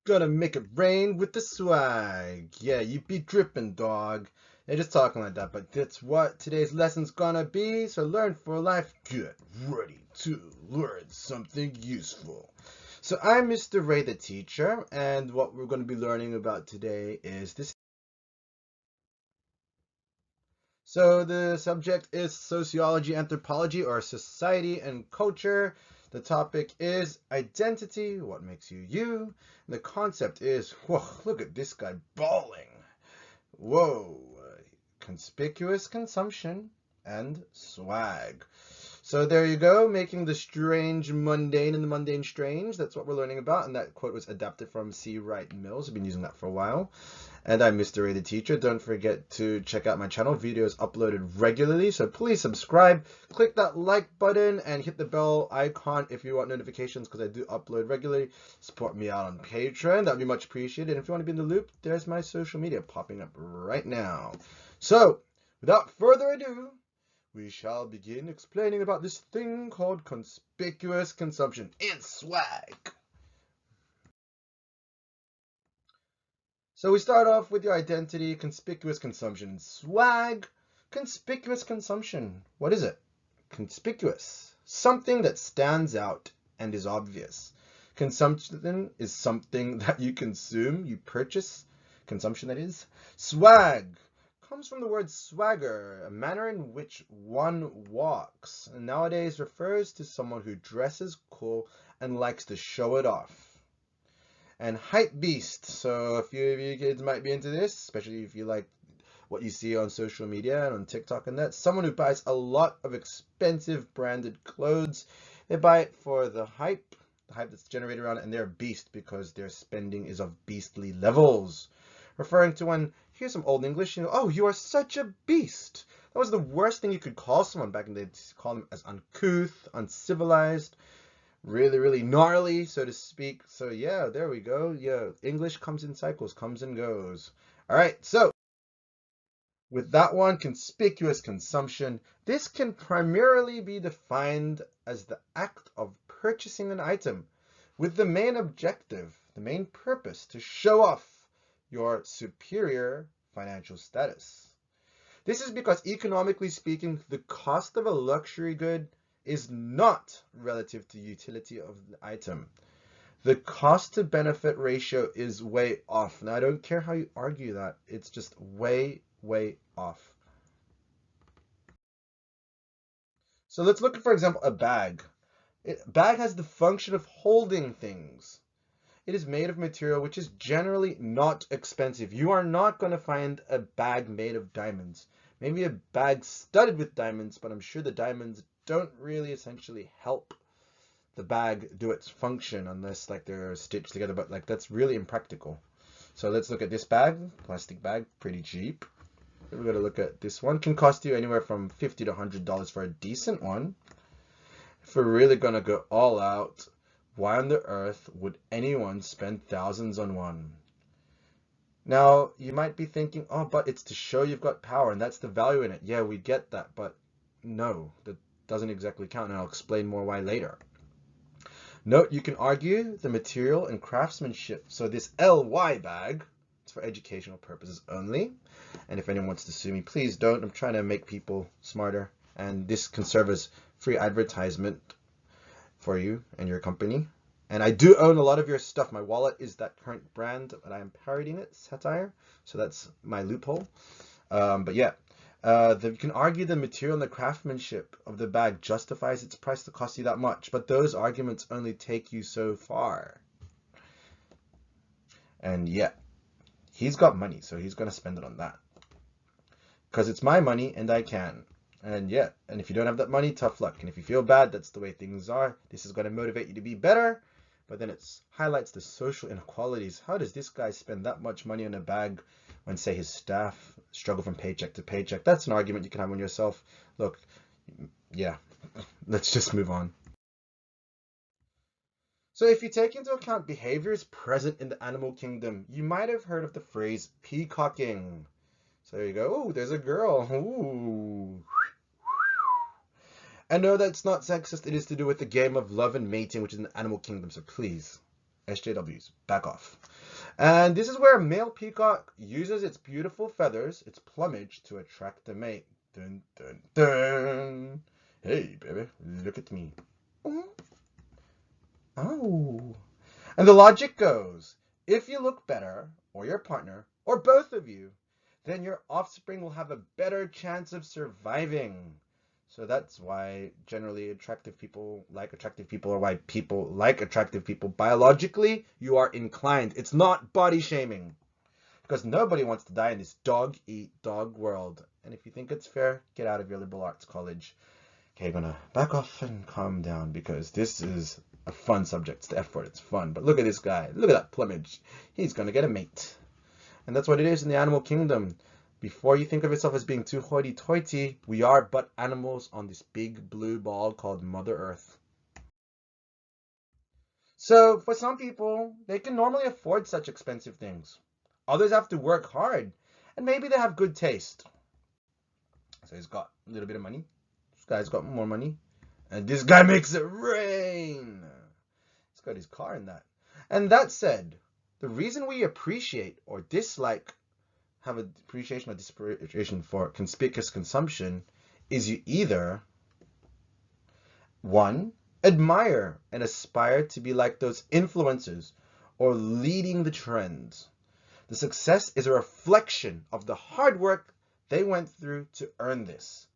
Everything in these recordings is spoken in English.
Gonna make it rain with the swag. Yeah, you be dripping, dog. They're just talking like that, but that's what today's lesson's gonna be. So learn for life. Get ready to learn something useful. So I'm Mr. Ray the teacher, and what we're going to be learning about today is this. So the subject is Sociology Anthropology, or Society and Culture. The topic is identity, what makes you you. And the concept is, whoa, look at this guy bawling. Whoa, conspicuous consumption and swag. So there you go, making the strange mundane and the mundane strange. That's what we're learning about, and that quote was adapted from C. Wright Mills. I've been using that for a while. And I'm Mr. Ray the teacher. Don't forget to check out my channel. Videos uploaded regularly, so please subscribe. Click that like button and hit the bell icon if you want notifications, because I do upload regularly. Support me out on Patreon. That would be much appreciated. And if you want to be in the loop, there's my social media popping up right now. So, without further ado, we shall begin explaining about this thing called conspicuous consumption and swag. So we start off with your identity, conspicuous consumption, swag. Conspicuous consumption, what is it? Conspicuous, something that stands out and is obvious. Consumption is something that you consume, you purchase, consumption that is. Swag comes from the word swagger, a manner in which one walks, and nowadays refers to someone who dresses cool and likes to show it off. And hype beast, so a few of you kids might be into this, especially if you like what you see on social media and on TikTok and that. Someone who buys a lot of expensive branded clothes. They buy it for the hype that's generated around it, and they're a beast because their spending is of beastly levels. Referring to when, here's some old English, oh, you are such a beast. That was the worst thing you could call someone back in the day. Call them as uncouth, uncivilized, really gnarly, so to speak. So yeah, there we go. Yeah, English comes in cycles, comes and goes. All right, so with that one, conspicuous consumption, this can primarily be defined as the act of purchasing an item with the main objective, the main purpose, to show off your superior financial status. This is because, economically speaking, the cost of a luxury good is not relative to utility of the item. The cost to benefit ratio is way off. Now, I don't care how you argue that. It's just way off. So let's look at, for example, a bag. A bag has the function of holding things. It is made of material which is generally not expensive. You are not going to find a bag made of diamonds. Maybe a bag studded with diamonds, but I'm sure the diamonds don't really essentially help the bag do its function unless like they're stitched together, but like that's really impractical. So let's look at this bag, plastic bag, pretty cheap. We're going to look at this one. Can cost you anywhere from $50 to $100 for a decent one. If we're really going to go all out, why on the earth would anyone spend thousands on one? Now, you might be thinking, oh, but it's to show you've got power, and that's the value in it. Yeah, we get that, but no, that doesn't exactly count, and I'll explain more why later. Note, you can argue the material and craftsmanship. So this LY bag, it's for educational purposes only. And if anyone wants to sue me, please don't. I'm trying to make people smarter, and this can serve as free advertisement for you and your company. And I do own a lot of your stuff. My wallet is that current brand, but I am parodying it, Satire. So that's my loophole. But yeah, you can argue the material and the craftsmanship of the bag justifies its price to cost you that much. But those arguments only take you so far. And yeah, he's got money, so he's going to spend it on that. Because it's my money and I can. And yeah, and if you don't have that money, tough luck. And if you feel bad, that's the way things are. This is going to motivate you to be better. But then it highlights the social inequalities. How does this guy spend that much money on a bag when, say, his staff struggle from paycheck to paycheck? That's an argument you can have on yourself. Look, yeah, let's just move on. So if you take into account behaviors present in the animal kingdom, you might have heard of the phrase peacocking. So there you go. Oh, there's a girl. Ooh. And no, that's not sexist. It is to do with the game of love and mating, which is in the animal kingdom. So please, SJWs, back off. And this is where a male peacock uses its beautiful feathers, its plumage, to attract a mate. Dun, dun, dun. Hey, baby, look at me. Oh. And the logic goes, if you look better, or your partner, or both of you, then your offspring will have a better chance of surviving. So that's why generally attractive people like attractive people, or why people like attractive people. Biologically, you are inclined. It's not body shaming. Because nobody wants to die in this dog-eat-dog world. And if you think it's fair, get out of your liberal arts college. Okay, I'm gonna back off and calm down because this is a fun subject. It's the F word, it's fun. But look at this guy. Look at that plumage. He's gonna get a mate. And that's what it is in the animal kingdom. Before you think of yourself as being too hoity-toity, we are but animals on this big blue ball called Mother Earth. So for some people, they can normally afford such expensive things. Others have to work hard, and maybe they have good taste. So he's got a little bit of money. This guy's got more money. And this guy makes it rain. He's got his car in that. And that said, the reason we appreciate or dislike, have a appreciation or disappreciation for conspicuous consumption is you either, one, admire and aspire to be like those influencers or leading the trends. The success is a reflection of the hard work they went through to earn this.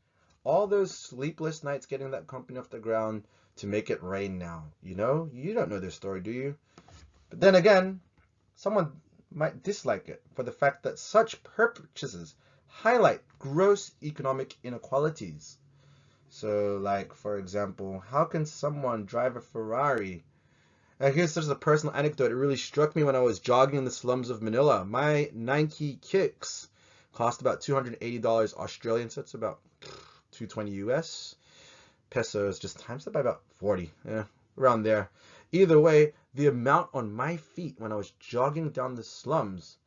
All those sleepless nights getting that company off the ground to make it rain now. You know, you don't know their story, do you? But then again, someone might dislike it for the fact that such purchases highlight gross economic inequalities. So, like, for example, how can someone drive a Ferrari? Here's just a personal anecdote. It really struck me when I was jogging in the slums of Manila. My Nike kicks cost about $280 Australian, so it's about 220 US. Pesos, just times that by about 40, yeah, around there. Either way, the amount on my feet when I was jogging down the slums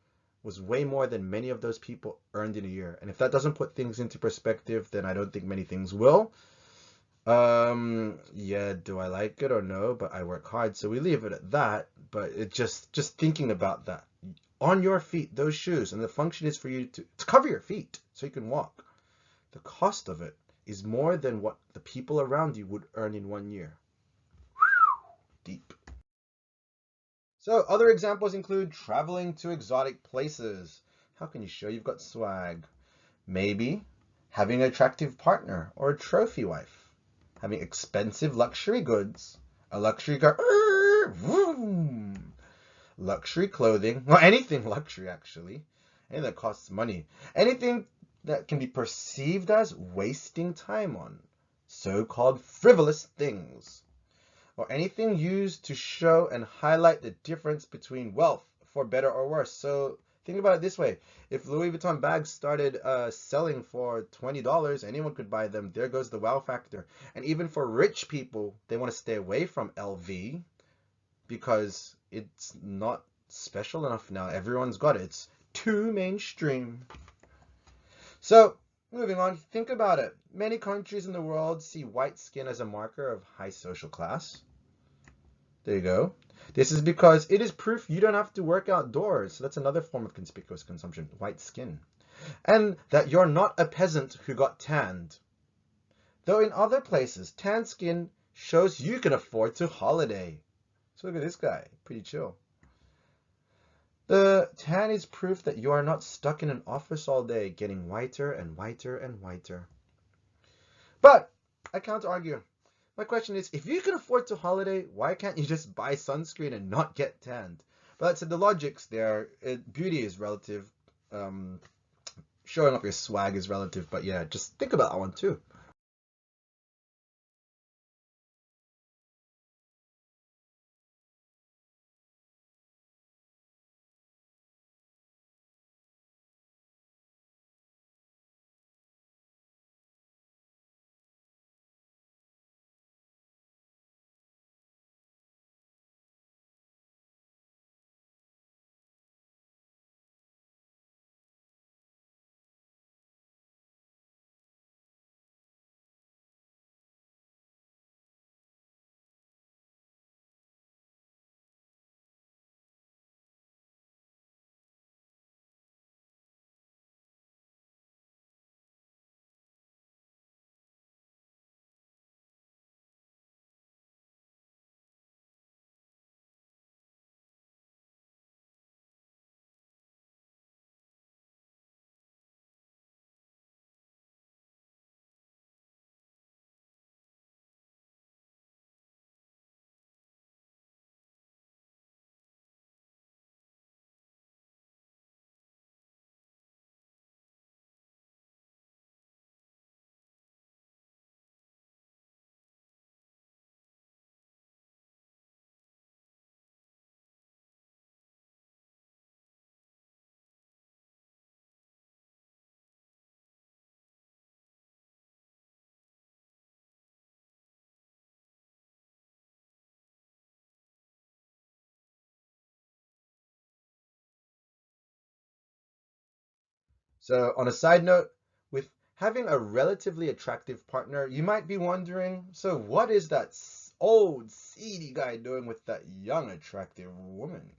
was way more than many of those people earned in a year. And if that doesn't put things into perspective, then I don't think many things will. Yeah, do I like it or no? But I work hard, so we leave it at that. But it just thinking about that. On your feet, those shoes, and the function is for you to cover your feet so you can walk. The cost of it is more than what the people around you would earn in 1 year. Deep. So other examples include traveling to exotic places. How can you show you've got swag? Maybe having an attractive partner or a trophy wife. Having expensive luxury goods, a luxury car, luxury clothing, well, anything luxury actually, anything that costs money, anything that can be perceived as wasting time on, so-called frivolous things, or anything used to show and highlight the difference between wealth, for better or worse. So think about it this way. If Louis Vuitton bags started selling for $20, anyone could buy them. There goes the wow factor. And even for rich people, they want to stay away from LV because it's not special enough now. Everyone's got it. It's too mainstream. So moving on, think about it. Many countries in the world see white skin as a marker of high social class. There you go. This is because it is proof you don't have to work outdoors. So that's another form of conspicuous consumption, white skin. And that you're not a peasant who got tanned. Though in other places, tan skin shows you can afford to holiday. So look at this guy, pretty chill. The tan is proof that you are not stuck in an office all day, getting whiter and whiter and whiter. But I can't argue. My question is, if you can afford to holiday, why can't you just buy sunscreen and not get tanned? But that's the logics there. Beauty is relative. Showing off your swag is relative. But yeah, just think about that one too. So on a side note, with having a relatively attractive partner, you might be wondering, so what is that old seedy guy doing with that young attractive woman?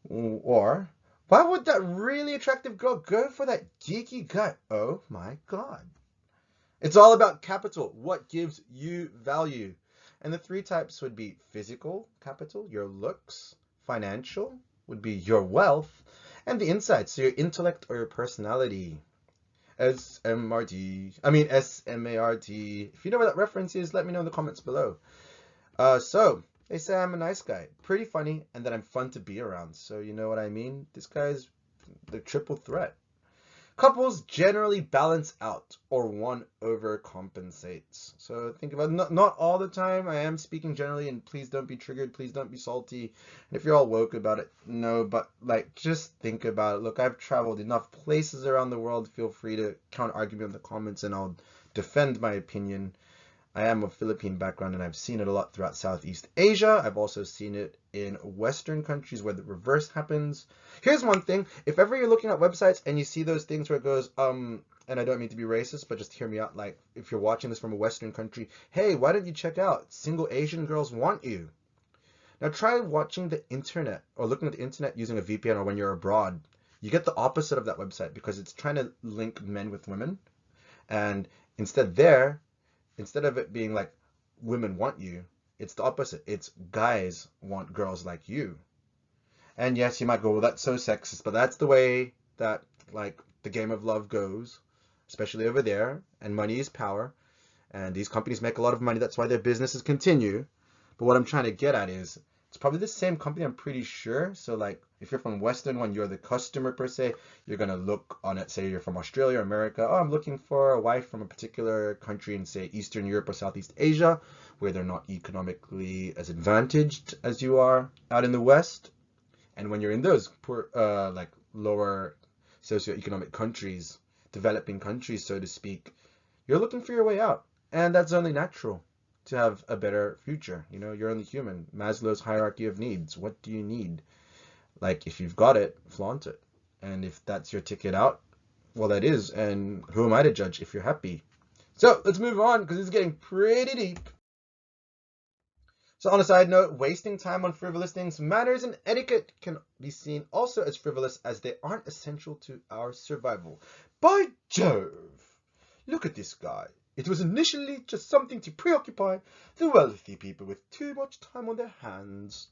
Or why would that really attractive girl go for that geeky guy? Oh my God. It's all about capital. What gives you value? And the three types would be physical capital, your looks; financial would be your wealth; and the insights, so your intellect or your personality. SMART. If you know what that reference is, let me know in the comments below. So they say I'm a nice guy, pretty funny, and that I'm fun to be around. So you know what I mean? This guy's the triple threat. Couples generally balance out, or one overcompensates. So think about it. Not all the time. I am speaking generally, and please don't be triggered. Please don't be salty. And if you're all woke about it, no, but like just think about it. Look, I've traveled enough places around the world. Feel free to counter argue me in the comments, and I'll defend my opinion. I am of Philippine background, and I've seen it a lot throughout Southeast Asia. I've also seen it in Western countries where the reverse happens. Here's one thing. If ever you're looking at websites and you see those things where it goes, and I don't mean to be racist, but just hear me out. Like, if you're watching this from a Western country, hey, why don't you check out Single Asian Girls Want You? Now try watching the internet or looking at the internet using a VPN or when you're abroad. You get the opposite of that website because it's trying to link men with women. And instead of it being like women want you, it's the opposite. It's guys want girls like you. And yes, you might go, well, that's so sexist, but that's the way that like the game of love goes, especially over there. And money is power. And these companies make a lot of money. That's why their businesses continue. But what I'm trying to get at is it's probably the same company, I'm pretty sure. So like if you're from Western one, you're the customer per se, you're going to look on it, say you're from Australia or America. Oh, I'm looking for a wife from a particular country in say Eastern Europe or Southeast Asia, where they're not economically as advantaged as you are out in the West. And when you're in those poor, like lower socioeconomic countries, developing countries, so to speak, you're looking for your way out. And that's only natural to have a better future. You know, you're only human. Maslow's hierarchy of needs. What do you need? Like, if you've got it, flaunt it. And if that's your ticket out, well, that is. And who am I to judge if you're happy? So let's move on because it's getting pretty deep. So on a side note, wasting time on frivolous things, manners and etiquette can be seen also as frivolous as they aren't essential to our survival. By Jove! Look at this guy. It was initially just something to preoccupy the wealthy people with too much time on their hands.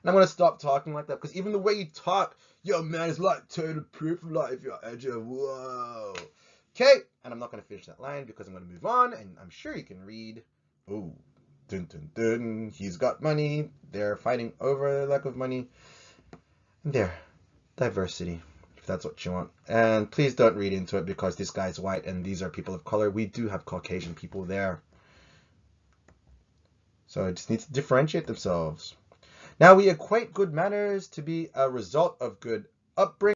And I'm going to stop talking like that because even the way you talk, yo man, is like total proof of life. You're edgy. Whoa. Okay, and I'm not going to finish that line because I'm going to move on, and I'm sure you can read. Oh, dun dun dun. He's got money. They're fighting over lack of money. And there, diversity. That's what you want. And please don't read into it because this guy's white and these are people of color. We do have Caucasian people there. So it just needs to differentiate themselves. Now we equate good manners to be a result of good upbringing.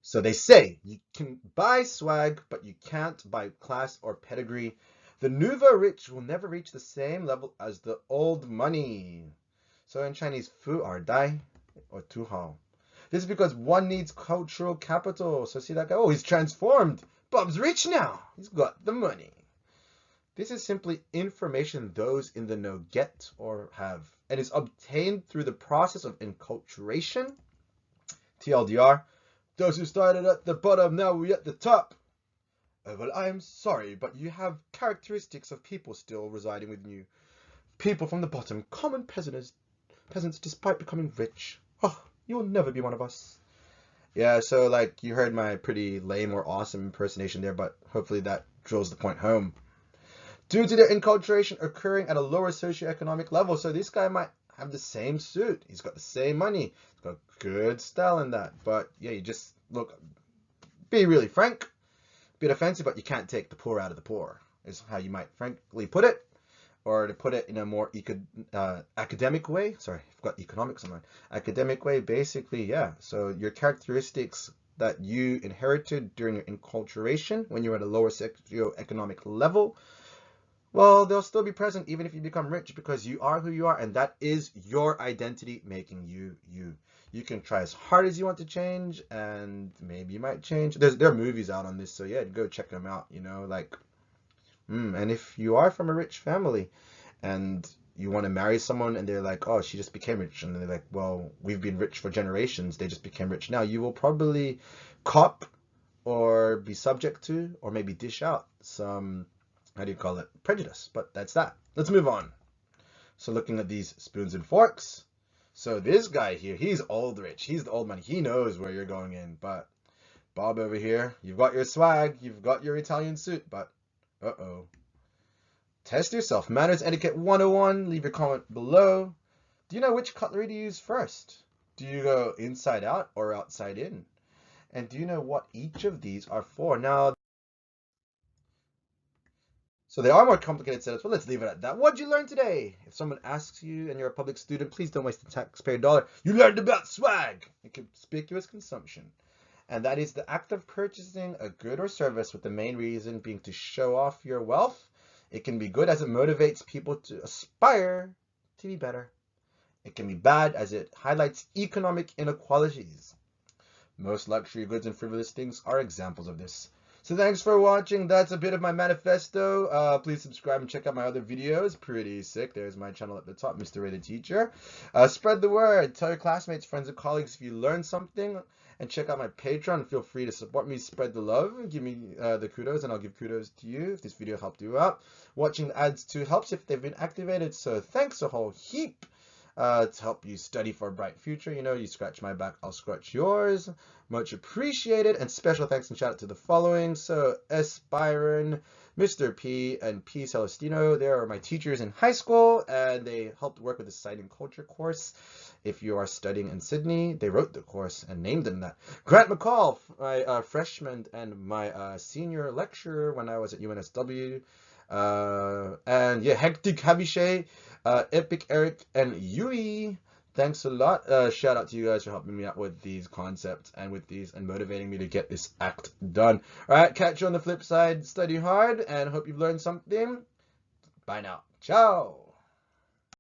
So they say you can buy swag, but you can't buy class or pedigree. The nouveau rich will never reach the same level as the old money. So in Chinese, fu er dai or tu hao. This is because one needs cultural capital. So see that guy? Oh, he's transformed. Bob's rich now. He's got the money. This is simply information those in the know get or have, and is obtained through the process of enculturation. TLDR, those who started at the bottom, now we're at the top. Well, I am sorry, but you have characteristics of people still residing within you. People from the bottom, common peasants despite becoming rich. Oh, you'll never be one of us. Yeah, so like you heard my pretty lame or awesome impersonation there, but hopefully that drills the point home. Due to their enculturation occurring at a lower socioeconomic level, so this guy might have the same suit. He's got the same money. He's got good style in that. But yeah, you just look, be really frank, bit offensive, but you can't take the poor out of the poor, is how you might frankly put it. Or to put it in a more academic way, sorry, I've got economics on my academic way, basically, yeah. So your characteristics that you inherited during your enculturation when you're at a lower socioeconomic level well, they'll still be present even if you become rich, because you are who you are, and that is your identity making you you. You can try as hard as you want to change, and maybe you might change. There are movies out on this, so yeah, go check them out. Like, and if you are from a rich family, and you want to marry someone, and they're like, oh, she just became rich, and they're like, well, we've been rich for generations, they just became rich now, you will probably cop or be subject to, or maybe dish out some, how do you call it, prejudice. But that's that. Let's move on. So looking at these spoons and forks. So this guy here, he's old rich. He's the old man. He knows where you're going in. But Bob over here, you've got your swag, you've got your Italian suit, but uh-oh. Test yourself. Manners Etiquette 101. Leave your comment below. Do you know which cutlery to use first? Do you go inside out or outside in? And do you know what each of these are for? Now, so they are more complicated setups, but let's leave it at that. What'd you learn today? If someone asks you and you're a public student, please don't waste the taxpayer dollar. You learned about swag and conspicuous consumption. And that is the act of purchasing a good or service with the main reason being to show off your wealth. It can be good as it motivates people to aspire to be better. It can be bad as it highlights economic inequalities. Most luxury goods and frivolous things are examples of this. So thanks for watching. That's a bit of my manifesto. Please subscribe and check out my other videos. Pretty sick. There's my channel at the top, MrRAYtheteacher. Spread the word. Tell your classmates, friends, and colleagues if you learned something. And check out my Patreon. Feel free to support me. Spread the love. Give me the kudos, and I'll give kudos to you if this video helped you out. Watching the ads too helps if they've been activated. So thanks a whole heap. To help you study for a bright future. You scratch my back, I'll scratch yours. Much appreciated. And special thanks and shout out to the following. So S. Byron, Mr. P, and P. Celestino. They are my teachers in high school, and they helped work with the Society and Culture course. If you are studying in Sydney, they wrote the course and named them that. Grant McCall, my freshman and my senior lecturer when I was at UNSW. And yeah, Hectic Habishay, Epic Eric, and Yui. Thanks a lot. Shout out to you guys for helping me out with these concepts and with these and motivating me to get this act done. All right, catch you on the flip side. Study hard and hope you've learned something. Bye now. Ciao.